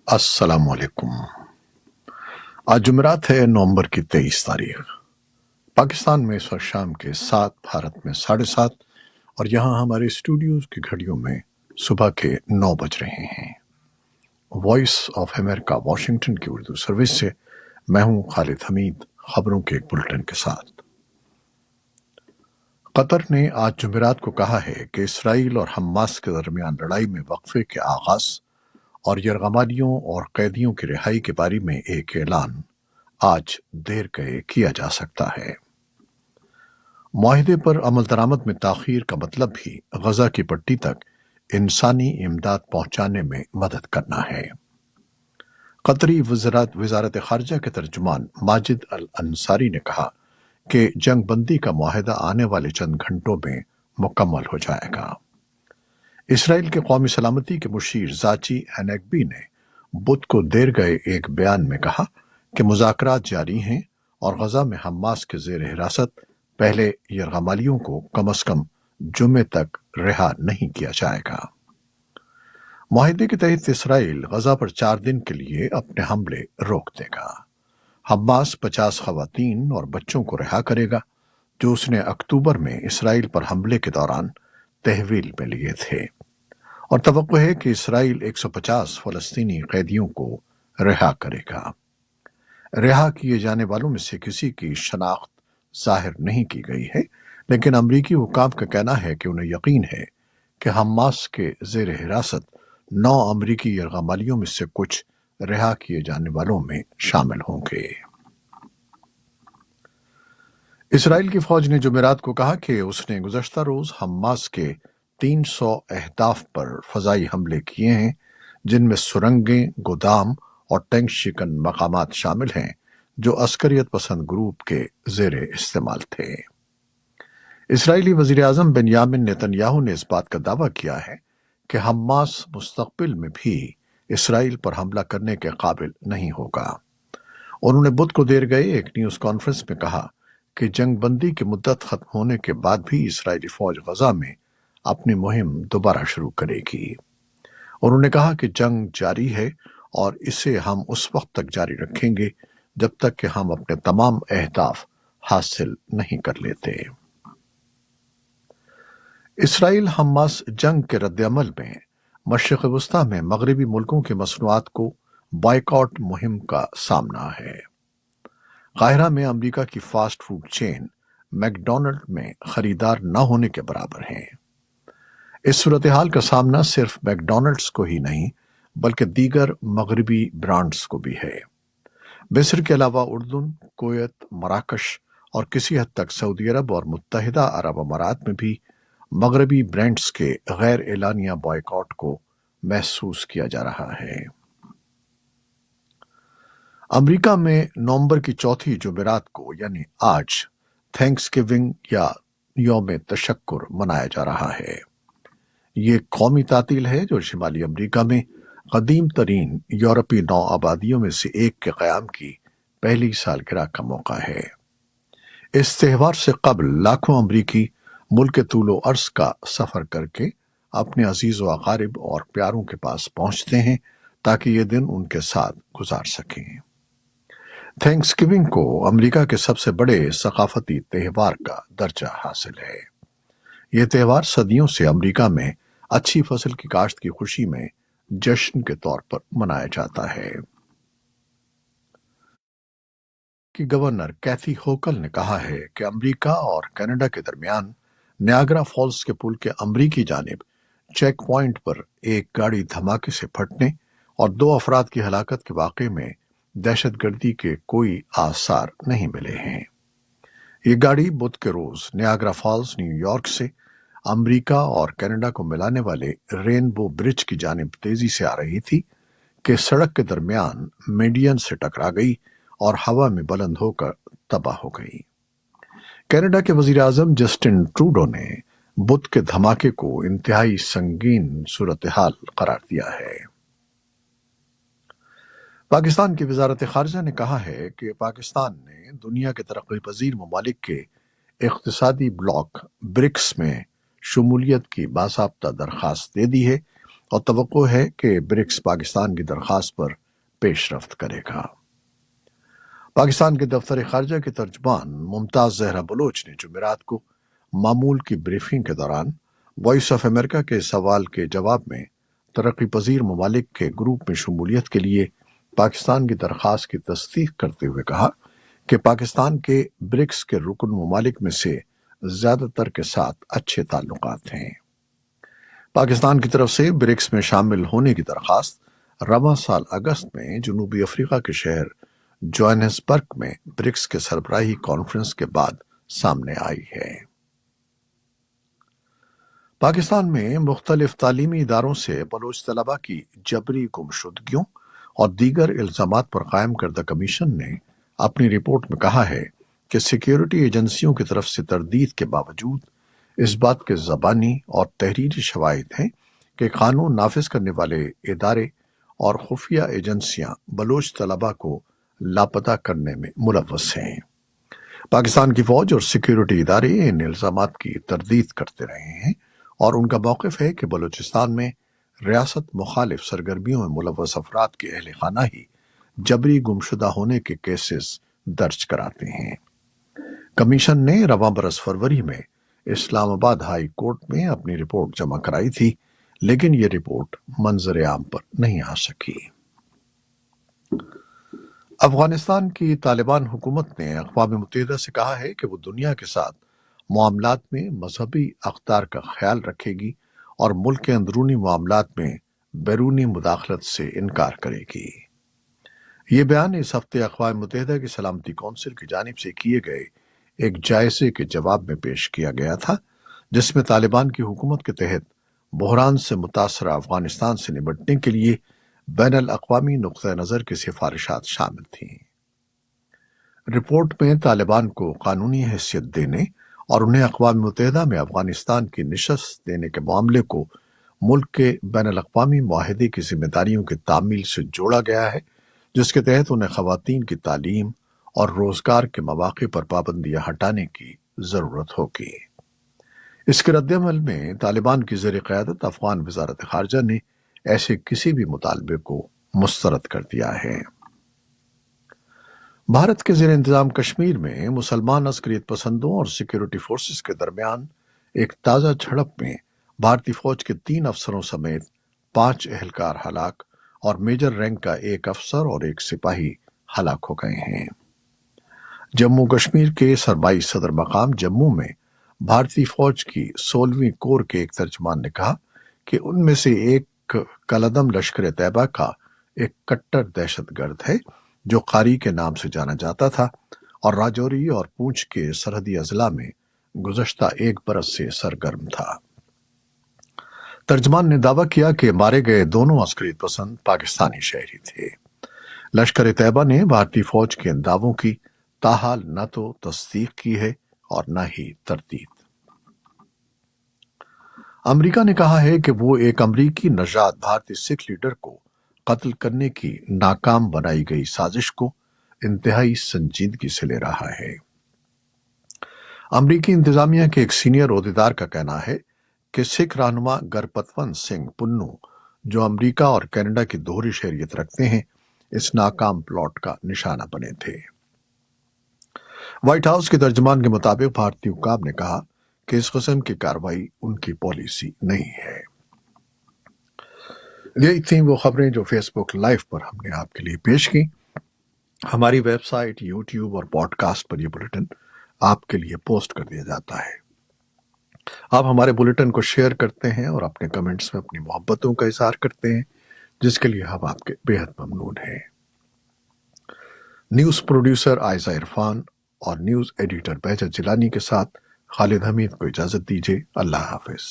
अस्सलाम वालेकुम। आज जुमेरात है, नवंबर की 23 तारीख। पाकिस्तान में इस वक्त शाम के 7, भारत में 7:30 और यहाँ हमारे स्टूडियोज की घड़ियों में सुबह के 9 बज रहे हैं। वॉइस ऑफ अमेरिका वाशिंगटन की उर्दू सर्विस से मैं हूँ खालिद हमीद, खबरों के एक बुलेटिन के साथ। कतर ने आज जुमेरात को कहा है कि इसराइल और हमास के दरमियान लड़ाई में वक्फे के आगाज और यरगमालियों और कैदियों की रिहाई के बारे में एक ऐलान आज देर गए किया जा सकता है। मुआहदे पर अमल दरामद में ताखीर का मतलब भी गजा की पट्टी तक इंसानी इमदाद पहुंचाने में मदद करना है। कतरी वजारत खारजा के तर्जुमान माजिद अल अंसारी ने कहा कि जंग बंदी का मुआहदा आने वाले चंद घंटों में मुकम्मल हो जाएगा। इसराइल के कौमी सलामती के मुशीर जाची हनैकबी ने बुध को देर गए एक बयान में कहा कि मुज़ाकरात जारी हैं और गजा में हमास के ज़ेर हिरासत पहले यरगमालियों को कम अज कम जुमे तक रिहा नहीं किया जाएगा। मुआहदे के तहत इसराइल गजा पर 4 दिन के लिए अपने हमले रोक देगा। हमास 50 खवातीन और बच्चों को रिहा करेगा जो उसने अक्टूबर में इसराइल पर हमले के दौरान तहवील में लिए थे, और तवक्को है कि इसराइल 150 फलस्तीनी कैदियों को रिहा करेगा। रिहा किए जाने वालों में से किसी की शनाख्त जाहिर नहीं की गई है, लेकिन अमरीकी हुकाम का कहना है कि उन्हें यकीन है कि हमास के ज़ेर हिरासत 9 अमरीकी यरगमालियों में से कुछ रिहा किए जाने वालों में शामिल होंगे। इसराइल की फौज ने जुमेरात को कहा कि उसने गुज़श्ता रोज हमास के 300 अहदाफ पर फजाई हमले किए हैं, जिनमें सुरंगें, गोदाम और टैंक शिकन मकामात शामिल हैं जो अस्करियत पसंद ग्रुप के ज़ेरे इस्तेमाल थे। इसराइली वज़ीर आज़म बेंयामिन नेतन्याहू ने इस बात का दावा किया है कि हमास मुस्तक़बिल में भी इसराइल पर हमला करने के काबिल नहीं होगा। उन्होंने बुध को देर गए एक न्यूज़ कॉन्फ्रेंस में कहा कि जंग बंदी की मुद्दत खत्म होने के बाद भी इसराइली फौज गजा में अपनी मुहिम दोबारा शुरू करेगी। उन्होंने कहा कि जंग जारी है और इसे हम उस वक्त तक जारी रखेंगे जब तक कि हम अपने तमाम अहदाफ हासिल नहीं कर लेते। इसराइल हमास जंग के रद्द-ए-अमल में मशरिक़ वस्ता में मगरबी मुल्कों के मसनूआत को बॉयकॉट मुहिम का सामना है। काहिरा में अमेरिका की फास्ट फूड चेन मैकडॉनल्ड में खरीदार न होने के बराबर हैं। इस सूरत हाल का सामना सिर्फ मैकडॉनल्ड्स को ही नहीं बल्कि दीगर मगरबी ब्रांड्स को भी है। मिस्र के अलावा उर्दून, कुवैत, मराकश और किसी हद तक सऊदी अरब और मुत्तहिदा अरब अमारात में भी मगरबी ब्रांड्स के गैर एलानिया बॉयकॉट को महसूस किया जा रहा है। अमेरिका में नवंबर की चौथी जुमेरात को यानी आज थैंक्सगिविंग या यौम तशक्कुर मनाया जा रहा है। ये कौमी तातील है जो शिमाली अमेरिका में कदीम तरीन यूरोपीय नौ आबादियों में से एक के क़याम की पहली सालगिरह का मौका है। इस त्यौहार से कबल लाखों अमरीकी मुल्क तूलो अर्ज का सफ़र करके अपने अजीज़ व अकारिब और प्यारों के पास पहुंचते हैं ताकि ये दिन उनके साथ गुजार सकें। थैंक्सगिविंग को अमेरिका के सबसे बड़े सकाफती त्यौहार का दर्जा हासिल है। यह त्यौहार सदियों से अमेरिका में अच्छी फसल की काश्त की खुशी में जश्न के तौर पर मनाया जाता है। कि गवर्नर कैथी होकल ने कहा है कि अमेरिका और कनाडा के दरमियान नियाग्रा फॉल्स के पुल के अमरीकी जानिब चेक पॉइंट पर एक गाड़ी धमाके से फटने और 2 अफराद की हलाकत के वाक़े में दहशतगर्दी के कोई आसार नहीं मिले हैं। ये गाड़ी बुध के रोज नियाग्रा फॉल्स, न्यूयॉर्क से अमेरिका और कनाडा को मिलाने वाले रेनबो ब्रिज की जानिब तेजी से आ रही थी कि सड़क के दरमियान मीडियन से टकरा गई और हवा में बुलंद होकर तबाह हो गई। कनाडा के वजीर आजम जस्टिन ट्रूडो ने बुध के धमाके को इंतहाई संगीन सूरत हाल करार दिया है। पाकिस्तान की वजारत खारजा ने कहा है कि पाकिस्तान ने दुनिया के तरक्की पजीर ममालिक के इक़्तिसादी ब्लॉक ब्रिक्स में शमूलियत की बाज़ाब्ता दरख्वास्त दे दी है اور توقع ہے کہ برکس پاکستان کی درخواست پر پیش رفت کرے گا۔ پاکستان کے دفتر خارجہ کے ترجمان ممتاز زہرا بلوچ نے جمعرات کو معمول کی بریفنگ کے دوران وائس آف امریکہ کے سوال کے جواب میں ترقی پذیر ممالک کے گروپ میں شمولیت کے لیے پاکستان کی درخواست کی تصدیق کرتے ہوئے کہا کہ پاکستان کے برکس کے رکن ممالک میں سے زیادہ تر کے ساتھ اچھے تعلقات ہیں۔ پاکستان کی طرف سے برکس میں شامل ہونے کی درخواست رواں سال اگست میں جنوبی افریقہ کے شہر جوہانسبرگ میں برکس کے سربراہی کانفرنس کے بعد سامنے آئی ہے۔ پاکستان میں مختلف تعلیمی اداروں سے بلوچ طلبہ کی جبری گمشدگیوں اور دیگر الزامات پر قائم کردہ کمیشن نے اپنی رپورٹ میں کہا ہے کہ سیکیورٹی ایجنسیوں کی طرف سے تردید کے باوجود اس بات کے زبانی اور تحریری شواہد ہیں کہ قانون نافذ کرنے والے ادارے اور خفیہ ایجنسیاں بلوچ طلبہ کو لاپتہ کرنے میں ملوث ہیں۔ پاکستان کی فوج اور سیکیورٹی ادارے ان الزامات کی تردید کرتے رہے ہیں اور ان کا موقف ہے کہ بلوچستان میں ریاست مخالف سرگرمیوں میں ملوث افراد کے اہل خانہ ہی جبری گمشدہ ہونے کے کیسز درج کراتے ہیں۔ کمیشن نے رواں برس فروری میں اسلام آباد ہائی کورٹ میں اپنی رپورٹ جمع کرائی تھی، لیکن یہ رپورٹ منظر عام پر نہیں آ سکی۔ افغانستان کی طالبان حکومت نے اقوام متحدہ سے کہا ہے کہ وہ دنیا کے ساتھ معاملات میں مذہبی اقدار کا خیال رکھے گی اور ملک کے اندرونی معاملات میں بیرونی مداخلت سے انکار کرے گی۔ یہ بیان اس ہفتے اقوام متحدہ کی سلامتی کونسل کی جانب سے کیے گئے ایک جائزے کے جواب میں پیش کیا گیا تھا، جس میں طالبان کی حکومت کے تحت بحران سے متاثرہ افغانستان سے نمٹنے کے لیے بین الاقوامی نقطہ نظر کی سفارشات شامل تھیں۔ رپورٹ میں طالبان کو قانونی حیثیت دینے اور انہیں اقوام متحدہ میں افغانستان کی نشست دینے کے معاملے کو ملک کے بین الاقوامی معاہدے کی ذمہ داریوں کی تعمیل سے جوڑا گیا ہے، جس کے تحت انہیں خواتین کی تعلیم اور روزگار کے مواقع پر پابندیاں ہٹانے کی ضرورت ہوگی۔ اس کے رد عمل میں طالبان کی زیر قیادت افغان وزارت خارجہ نے ایسے کسی بھی مطالبے کو مسترد کر دیا ہے۔ بھارت کے زیر انتظام کشمیر میں مسلمان عسکریت پسندوں اور سیکیورٹی فورسز کے درمیان ایک تازہ جھڑپ میں بھارتی فوج کے 3 افسروں سمیت 5 اہلکار ہلاک اور میجر رینک کا ایک افسر اور ایک سپاہی ہلاک ہو گئے ہیں۔ جموں کشمیر کے سربائی صدر مقام جموں میں بھارتی فوج کی 16ویں کور کے ایک ترجمان نے کہا کہ ان میں سے ایک کالعدم لشکر طیبہ کا ایک کٹر دہشت گرد ہے جو قاری کے نام سے جانا جاتا تھا اور راجوری اور پونچھ کے سرحدی اضلاع میں گزشتہ 1 برس سے سرگرم تھا۔ ترجمان نے دعویٰ کیا کہ مارے گئے دونوں عسکریت پسند پاکستانی شہری تھے۔ لشکر طیبہ نے بھارتی فوج کے ان دعووں کی تاحال نہ تو تصدیق کی ہے اور نہ ہی تردید۔ امریکہ نے کہا ہے کہ وہ ایک امریکی نژاد بھارتی سکھ لیڈر کو قتل کرنے کی ناکام بنائی گئی سازش کو انتہائی سنجیدگی سے لے رہا ہے۔ امریکی انتظامیہ کے ایک سینئر عہدیدار کا کہنا ہے کہ سکھ رہنما گرپتونت سنگھ پنو، جو امریکہ اور کینیڈا کی دوہری شہریت رکھتے ہیں، اس ناکام پلاٹ کا نشانہ بنے تھے۔ وائٹ ہاؤس کے ترجمان کے مطابق بھارتی حکام نے کہا کہ اس قسم کی کارروائی ان کی پالیسی نہیں ہے۔ یہی تھیں وہ خبریں جو فیس بک لائیو پر ہم نے آپ کے لیے پیش کی۔ ہماری ویب سائٹ، یوٹیوب اور پوڈ کاسٹ پر یہ بلیٹن آپ کے لیے پوسٹ کر دیا جاتا ہے۔ آپ ہمارے بلیٹن کو شیئر کرتے ہیں اور اپنے کمنٹس میں اپنی محبتوں کا اظہار کرتے ہیں، جس کے لیے ہم آپ کے بے حد ممنون ہیں۔ نیوز پروڈیوسر عائزہ عرفان اور نیوز ایڈیٹر بہجت جیلانی کے ساتھ خالد حمید کو اجازت دیجیے۔ اللہ حافظ۔